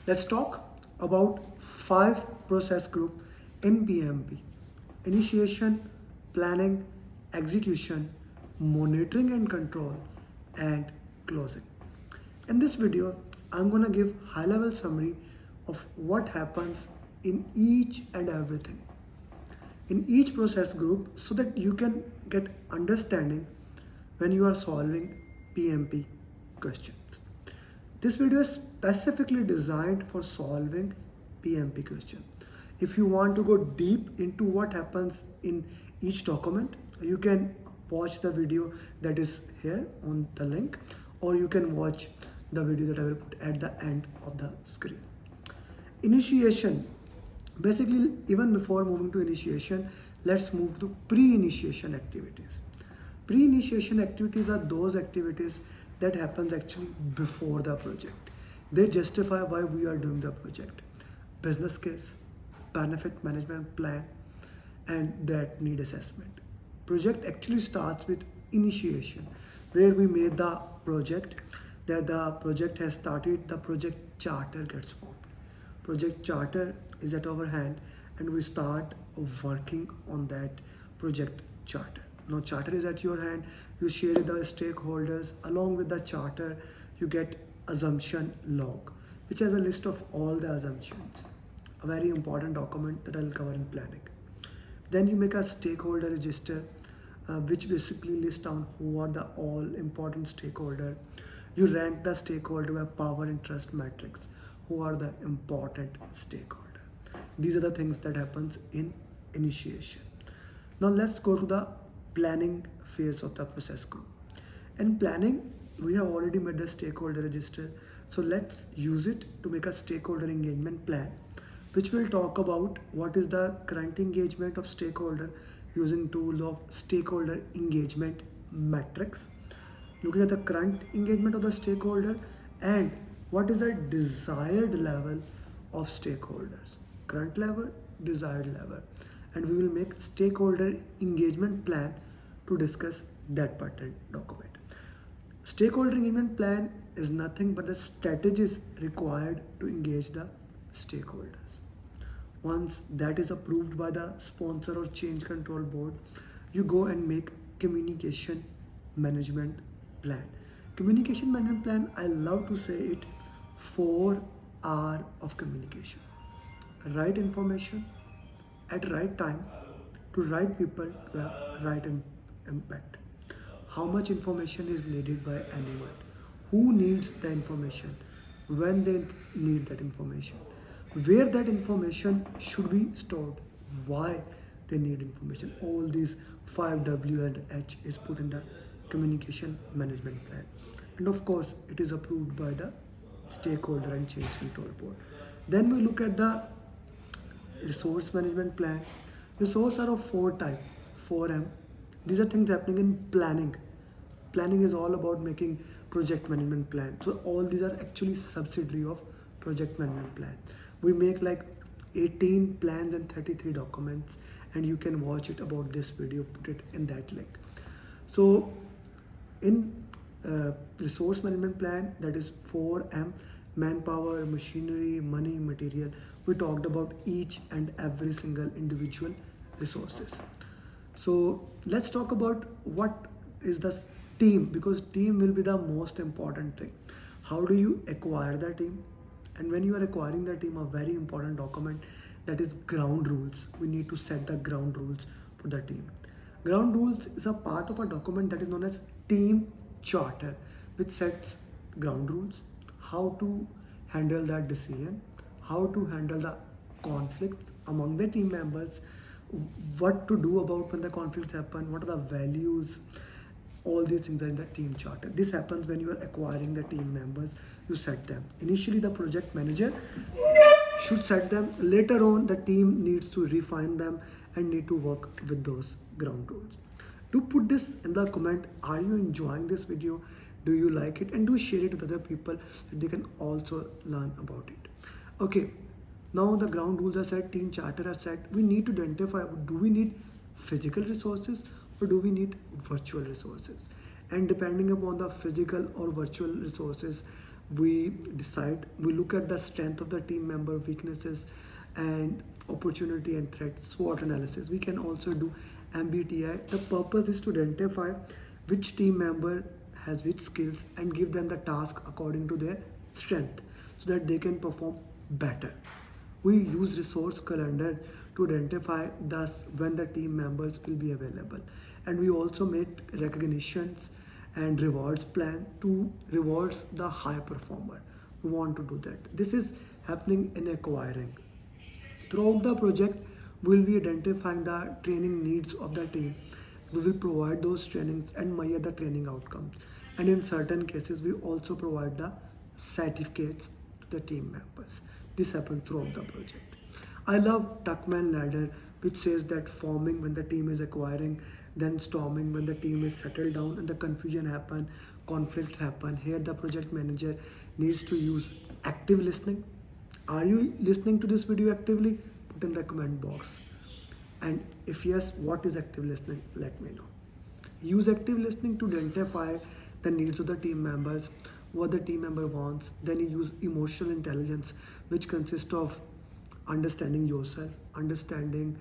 Let's talk about 5 process group in PMP: initiation, planning, execution, monitoring and control, and closing. In this video, I'm gonna give high-level summary of what happens in each and everything in each process group so that you can get understanding when you are solving PMP questions. This video is specifically designed for solving PMP question. If you want to go deep into what happens in each document, you can watch the video that is here on the link, or you can watch the video that I will put at the end of the screen. Initiation. Basically, even before moving to initiation, let's move to pre-initiation activities. Pre-initiation activities are those activities that happens actually before the project. They justify why we are doing the project. Business case, benefit management plan, and that need assessment. Project actually starts with initiation, where we made the project, that the project has started, the project charter gets formed. Project charter is at our hand and we start working on that project charter. Now charter is at your hand, you share with the stakeholders. Along with the charter, you get assumption log, which has a list of all the assumptions. A very important document that I'll cover in planning. Then you make a stakeholder register, which basically lists down who are the all important stakeholder. You rank the stakeholder by power interest matrix. Who are the important stakeholder? These are the things that happens in initiation. Now let's go to the planning phase of the process group. In planning, we have already made the stakeholder register. So let's use it to make a stakeholder engagement plan, which will talk about what is the current engagement of stakeholder using tool of stakeholder engagement matrix. Looking at the current engagement of the stakeholder and what is the desired level of stakeholders. Current level, desired level. And we will make stakeholder engagement plan to discuss that pattern document. Stakeholder engagement plan is nothing but the strategies required to engage the stakeholders. Once that is approved by the sponsor or change control board, you go and make communication management plan. Communication management plan, I love to say it, 4R of communication. Right information at right time to right people to have right impact. How much information is needed by anyone? Who needs the information? When they need that information? Where that information should be stored? Why they need information? All these 5W and H is put in the communication management plan. And of course, it is approved by the stakeholder and change control board. Then we look at the resource management plan. Resources are of 4 types, 4M. These are things happening in planning. Planning is all about making project management plan. So all these are actually subsidiary of project management plan. We make like 18 plans and 33 documents, and you can watch it about this video, put it in that link. So in resource management plan, that is 4M, manpower, machinery, money, material. We talked about each and every single individual resources. So let's talk about what is the team, because team will be the most important thing. How do you acquire the team? And when you are acquiring the team, a very important document, that is ground rules. We need to set the ground rules for the team. Ground rules is a part of a document that is known as team charter, which sets ground rules, how to handle that decision, how to handle the conflicts among the team members, what to do about when the conflicts happen, what are the values. All these things are in the team charter. This happens when you are acquiring the team members, you set them. Initially, the project manager should set them. Later on, the team needs to refine them and need to work with those ground rules. Do put this in the comment. Are you enjoying this video? Do you like it? And do share it with other people so they can also learn about it. Okay, now the ground rules are set, team charter are set. We need to identify, do we need physical resources or do we need virtual resources? And depending upon the physical or virtual resources, We look at the strength of the team member, weaknesses and opportunity and threat, SWOT analysis. We can also do MBTI. The purpose is to identify which team member has which skills and give them the task according to their strength so that they can perform better. We use resource calendar to identify thus when the team members will be available. And we also make recognitions and rewards plan to rewards the high performer. We want to do that. This is happening in acquiring. Throughout the project, we'll be identifying the training needs of the team. We will provide those trainings and measure the training outcomes. And in certain cases, we also provide the certificates to the team members. This happens throughout the project. I love Tuckman ladder, which says that forming when the team is acquiring, then storming when the team is settled down and the confusion happen, conflicts happen. Here the project manager needs to use active listening. Are you listening to this video actively? Put in the comment box. And if yes, what is active listening? Let me know. Use active listening to identify the needs of the team members, what the team member wants. Then you use emotional intelligence, which consists of understanding yourself, understanding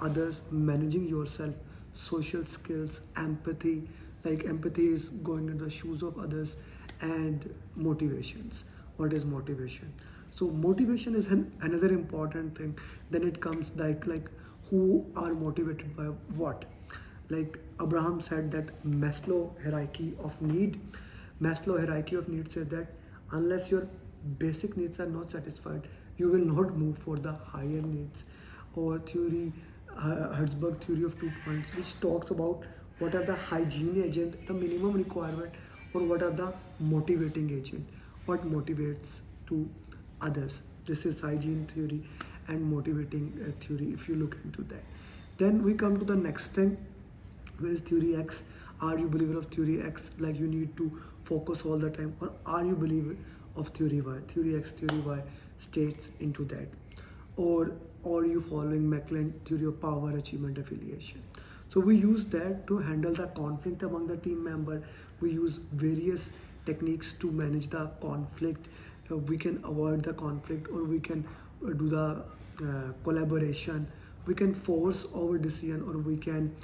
others, managing yourself, social skills, empathy. Like empathy is going into the shoes of others, and motivations. What is motivation? So motivation is another important thing. Then it comes like who are motivated by what. Like Abraham said that Maslow hierarchy of needs says that unless your basic needs are not satisfied, you will not move for the higher needs. Or Herzberg theory of 2 points, which talks about what are the hygiene agent, the minimum requirement, or what are the motivating agent, what motivates to others. This is hygiene theory and motivating theory if you look into that. Then we come to the next thing. Where is theory X? Are you believer of theory X? Like you need to focus all the time, or are you believer of theory Y? Theory X, theory Y states into that. Or are you following McLean theory of power, achievement, affiliation? So we use that to handle the conflict among the team member. We use various techniques to manage the conflict. We can avoid the conflict, or we can do the collaboration. We can force our decision, or we can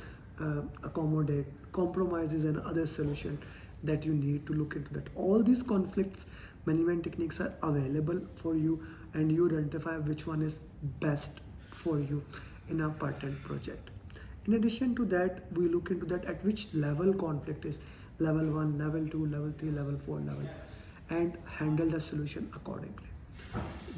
accommodate compromises and other solution that you need to look into that. All these conflicts management techniques are available for you, and you identify which one is best for you in a patent project. In addition to that, we look into that at which level conflict is, level 1, level 2, level 3, level 4, level, and handle the solution accordingly.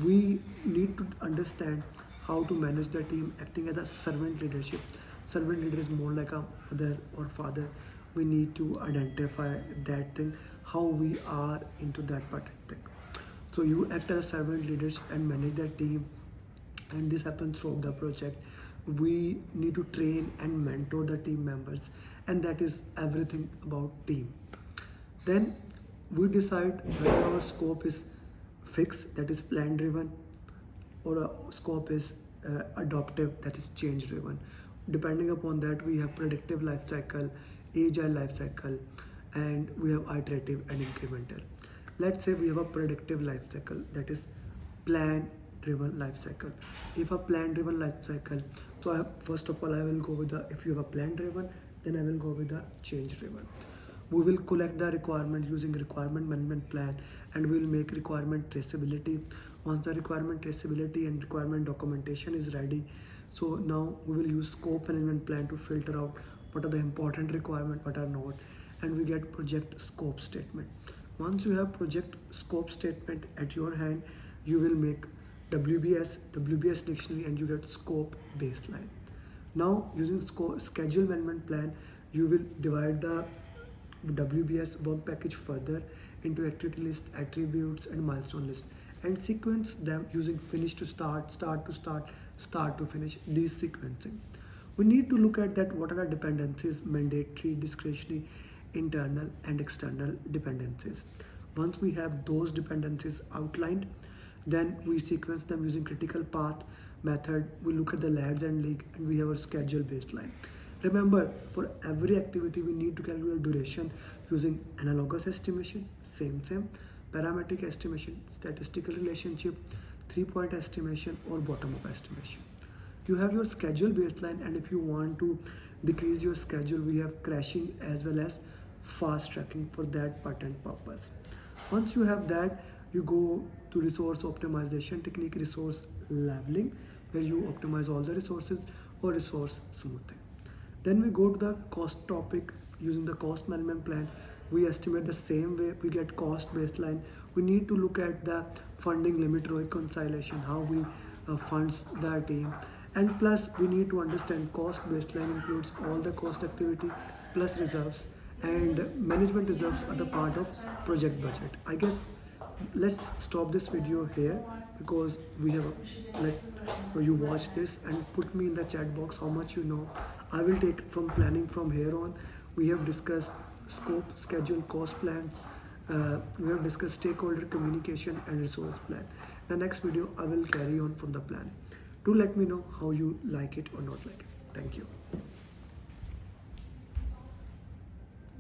We need to understand how to manage the team acting as a servant leadership. Servant leader is more like a mother or father. We need to identify that thing, how we are into that particular thing. So you act as a servant leaders and manage the team, and this happens throughout the project. We need to train and mentor the team members, and that is everything about team. Then we decide whether our scope is fixed, that is plan driven, or a scope is adaptive, that is change driven. Depending upon that, we have predictive life cycle, agile life cycle, and we have iterative and incremental. Let's say we have a predictive life cycle, that is plan driven life cycle. If a plan driven life cycle, so first of all I will go with the, if you have a plan driven, then I will go with the change driven. We will collect the requirement using requirement management plan, and we will make requirement traceability. Once the requirement traceability and requirement documentation is ready, so now we will use scope management plan to filter out what are the important requirements, what are not, and we get project scope statement. Once you have project scope statement at your hand, you will make WBS dictionary, and you get scope baseline. Now using schedule management plan, you will divide the WBS work package further into activity list, attributes, and milestone list, and sequence them using finish to start, start to start, start to finish, these sequencing. We need to look at that what are the dependencies, mandatory, discretionary, internal and external dependencies. Once we have those dependencies outlined, then we sequence them using critical path method. We look at the lags and leak, and we have a schedule baseline. Remember, for every activity we need to calculate duration using analogous estimation, same. parametric estimation, statistical relationship, 3-point estimation, or bottom-up estimation. You have your schedule baseline, and if you want to decrease your schedule, we have crashing as well as fast tracking for that patent purpose. Once you have that, you go to resource optimization technique, resource leveling, where you optimize all the resources, or resource smoothing. Then we go to the cost topic. Using the cost management plan, we estimate the same way. We get cost baseline. We need to look at the funding limit reconciliation, how we funds the team, and plus we need to understand cost baseline includes all the cost activity plus reserves, and management reserves are the part of project budget. I guess let's stop this video here, because we have let you watch this and put me in the chat box how much you know. I will take from planning from here on. We have discussed scope, schedule, cost plans. We have discussed stakeholder communication and resource plan. The next video I will carry on from the plan. Do let me know how you like it or not like it. Thank you.